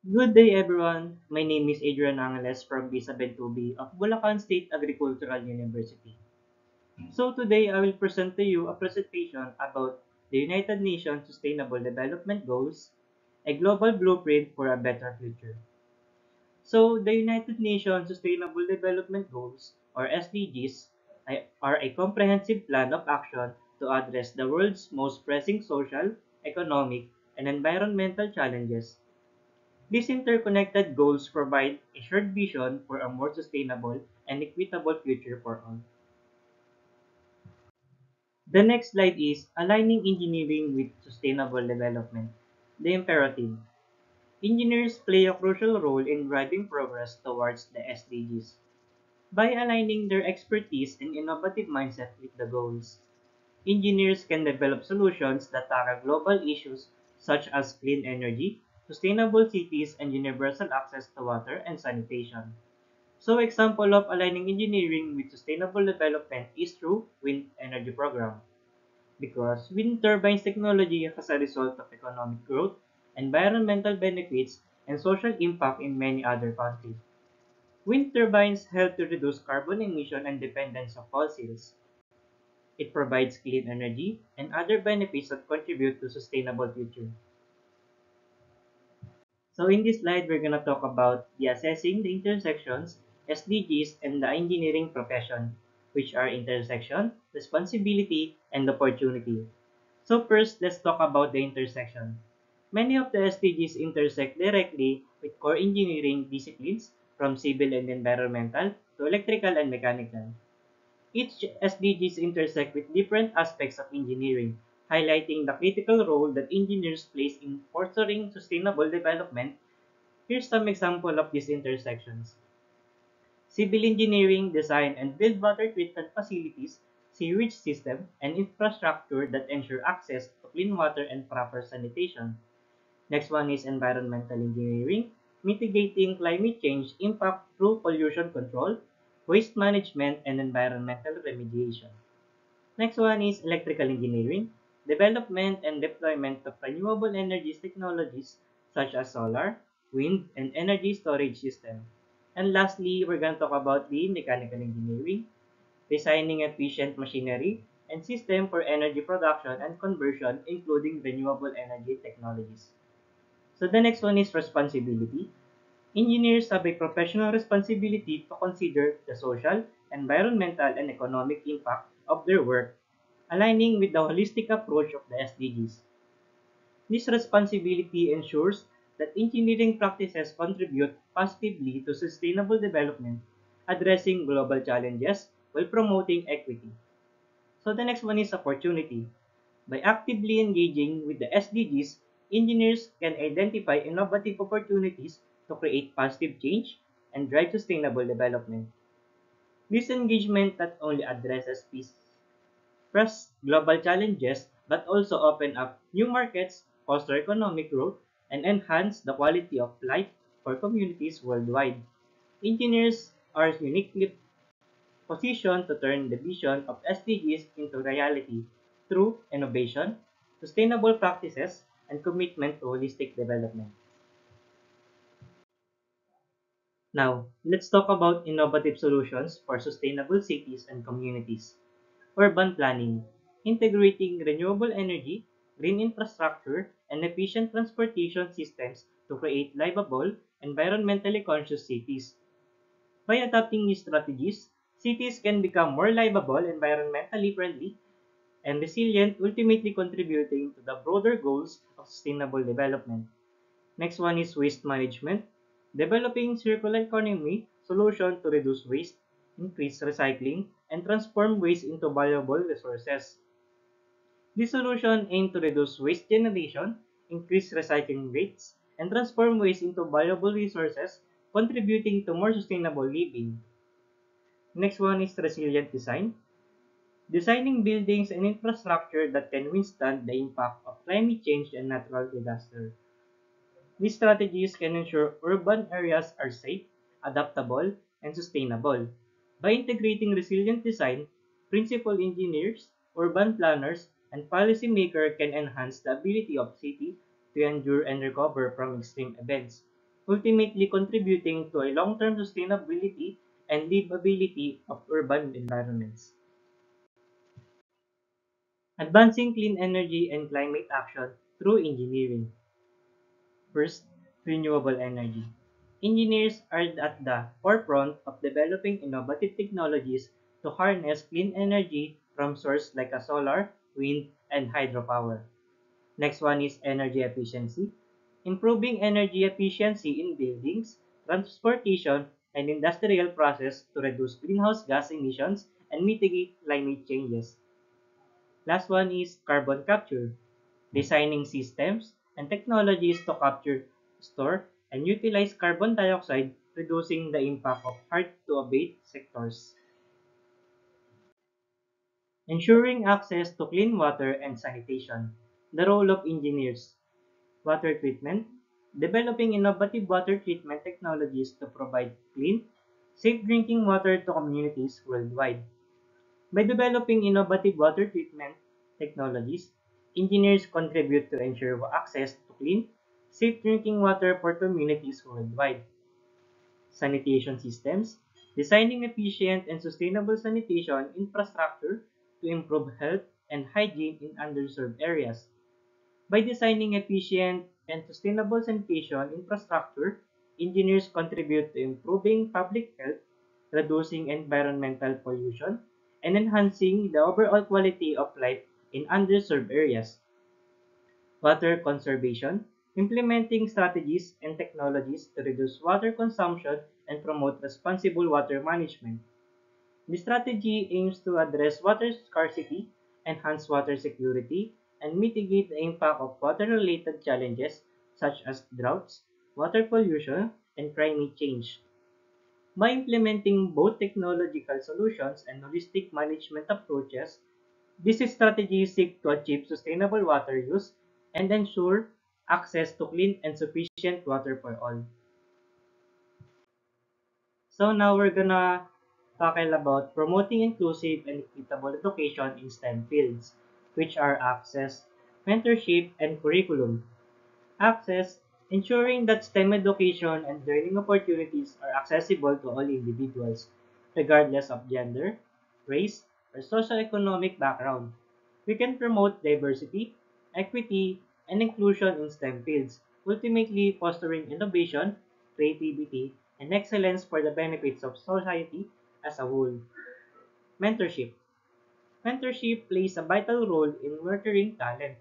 Good day everyone. My name is Adrian Angeles from B7-2B of Bulacan State Agricultural University. So today I will present to you a presentation about the United Nations Sustainable Development Goals, a global blueprint for a better future. So the United Nations Sustainable Development Goals, or SDGs, are a comprehensive plan of action to address the world's most pressing social, economic, and environmental challenges. These interconnected goals provide a shared vision for a more sustainable and equitable future for all. The next slide is aligning engineering with sustainable development. The imperative. Engineers play a crucial role in driving progress towards the SDGs. By aligning their expertise and innovative mindset with the goals, engineers can develop solutions that tackle global issues such as clean energy, sustainable cities, and universal access to water and sanitation. So example of aligning engineering with sustainable development is through wind energy program because wind turbines technology as a result of economic growth, environmental benefits, and social impact in many other countries. Wind turbines help to reduce carbon emission and dependence on fossils. It provides clean energy and other benefits that contribute to sustainable future. So in this slide, we're going to talk about the assessing the intersections, SDGs, and the engineering profession, which are intersection, responsibility, and opportunity. So first, let's talk about the intersection. Many of the SDGs intersect directly with core engineering disciplines from civil and environmental to electrical and mechanical. Each SDGs intersect with different aspects of engineering, highlighting the critical role that engineers play in fostering sustainable development. Here's some example of these intersections. Civil engineering, design and build water treatment facilities, sewage system, and infrastructure that ensure access to clean water and proper sanitation. Next one is environmental engineering, mitigating climate change impact through pollution control, waste management, and environmental remediation. Next one is electrical engineering, development and deployment of renewable energy technologies such as solar, wind, and energy storage system. And lastly, we're going to talk about the mechanical engineering, designing efficient machinery and system for energy production and conversion, including renewable energy technologies. So the next one is responsibility. Engineers have a professional responsibility to consider the social, environmental, and economic impact of their work, aligning with the holistic approach of the SDGs. This responsibility ensures that engineering practices contribute positively to sustainable development, addressing global challenges while promoting equity. So the next one is opportunity. By actively engaging with the SDGs, engineers can identify innovative opportunities to create positive change and drive sustainable development. This engagement not only addresses peace, press global challenges, but also open up new markets, foster economic growth, and enhance the quality of life for communities worldwide. Engineers are uniquely positioned to turn the vision of SDGs into reality through innovation, sustainable practices, and commitment to holistic development. Now, let's talk about innovative solutions for sustainable cities and communities. Urban planning, integrating renewable energy, green infrastructure, and efficient transportation systems to create livable, environmentally conscious cities. By adopting these strategies, cities can become more livable, environmentally friendly, and resilient, ultimately contributing to the broader goals of sustainable development. Next one is waste management, developing circular economy solution to reduce waste, increase recycling, and transform waste into valuable resources. This solution aims to reduce waste generation, increase recycling rates, and transform waste into valuable resources, contributing to more sustainable living. Next one is resilient design, designing buildings and infrastructure that can withstand the impact of climate change and natural disaster. These strategies can ensure urban areas are safe, adaptable, and sustainable. By integrating resilient design, principal engineers, urban planners, and policymakers can enhance the ability of cities to endure and recover from extreme events. ultimately contributing to a long-term sustainability and livability of urban environments. Advancing clean energy and climate action through engineering. First, renewable energy. Engineers are at the forefront of developing innovative technologies to harness clean energy from sources like solar, wind, and hydropower. Next one is energy efficiency. Improving energy efficiency in buildings, transportation, and industrial process to reduce greenhouse gas emissions and mitigate climate changes. Last one is carbon capture. Designing systems and technologies to capture, store, and utilize carbon dioxide, reducing the impact of hard-to-abate sectors. Ensuring access to clean water and sanitation. The role of engineers. Water treatment. Developing innovative water treatment technologies to provide clean, safe drinking water to communities worldwide. By developing innovative water treatment technologies, engineers contribute to ensure access to clean, safe drinking water for communities worldwide. Sanitation systems, designing efficient and sustainable sanitation infrastructure to improve health and hygiene in underserved areas. By designing efficient and sustainable sanitation infrastructure, engineers contribute to improving public health, reducing environmental pollution, and enhancing the overall quality of life in underserved areas. Water conservation, implementing strategies and technologies to reduce water consumption and promote responsible water management. The strategy aims to address water scarcity, enhance water security, and mitigate the impact of water-related challenges such as droughts, water pollution, and climate change. By implementing both technological solutions and holistic management approaches, these strategies seek to achieve sustainable water use and ensure access to clean and sufficient water for all. So now we're gonna tackle about promoting inclusive and equitable education in STEM fields, which are access, mentorship, and curriculum. Access, ensuring that STEM education and learning opportunities are accessible to all individuals, regardless of gender, race, or socioeconomic background. We can promote diversity, equity, and inclusion in STEM fields, ultimately fostering innovation, creativity, and excellence for the benefits of society as a whole. Mentorship. Mentorship plays a vital role in nurturing talent,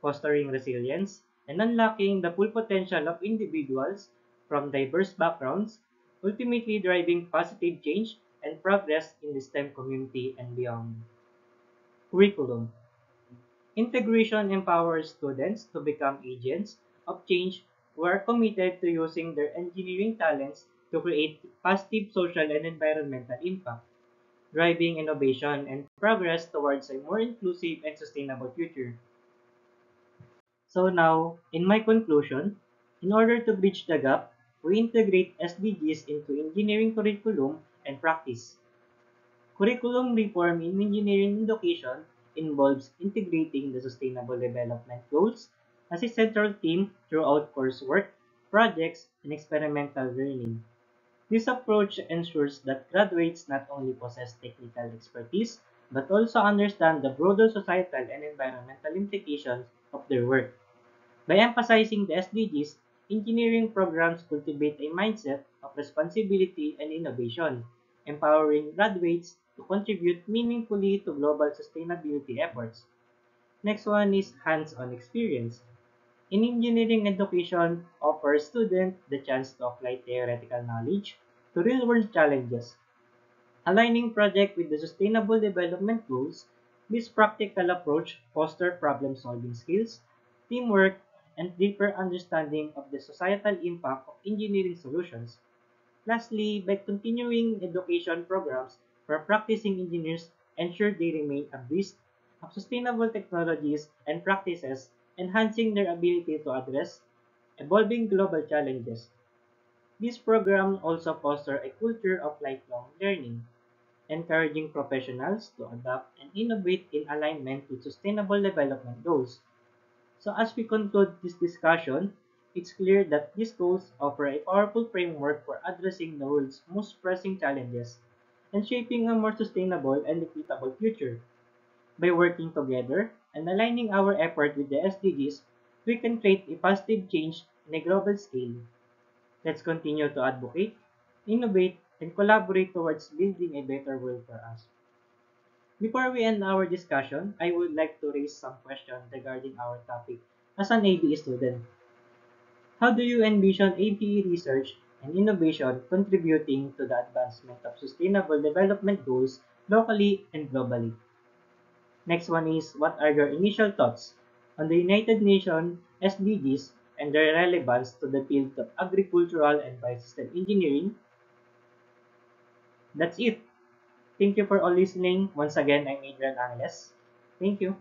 fostering resilience, and unlocking the full potential of individuals from diverse backgrounds, ultimately driving positive change and progress in the STEM community and beyond. Curriculum. Integration empowers students to become agents of change who are committed to using their engineering talents to create positive social and environmental impact, driving innovation and progress towards a more inclusive and sustainable future. So now, in my conclusion, in order to bridge the gap, we integrate SDGs into engineering curriculum and practice. Curriculum reform in engineering education involves integrating the Sustainable Development Goals as a central theme throughout coursework, projects, and experimental learning. This approach ensures that graduates not only possess technical expertise, but also understand the broader societal and environmental implications of their work. By emphasizing the SDGs, engineering programs cultivate a mindset of responsibility and innovation, empowering graduates to contribute meaningfully to global sustainability efforts. Next one is hands-on experience. In engineering education offers students the chance to apply theoretical knowledge to real-world challenges. Aligning project with the Sustainable Development Goals, this practical approach fosters problem-solving skills, teamwork, and deeper understanding of the societal impact of engineering solutions. Lastly, by continuing education programs for practicing engineers ensure they remain abreast of sustainable technologies and practices, enhancing their ability to address evolving global challenges. This program also fosters a culture of lifelong learning, encouraging professionals to adapt and innovate in alignment with sustainable development goals. So as we conclude this discussion, it's clear that these goals offer a powerful framework for addressing the world's most pressing challenges and shaping a more sustainable and equitable future. By working together and aligning our effort with the SDGs, we can create a positive change on a global scale. Let's continue to advocate, innovate, and collaborate towards building a better world for us. Before we end our discussion, I would like to raise some questions regarding our topic as an ABE student. How do you envision ABE research and innovation contributing to the advancement of sustainable development goals locally and globally? Next one is, what are your initial thoughts on the United Nations SDGs and their relevance to the field of agricultural and biosystem engineering? That's it. Thank you for all listening. Once again, I'm Adrian Angeles. Thank you.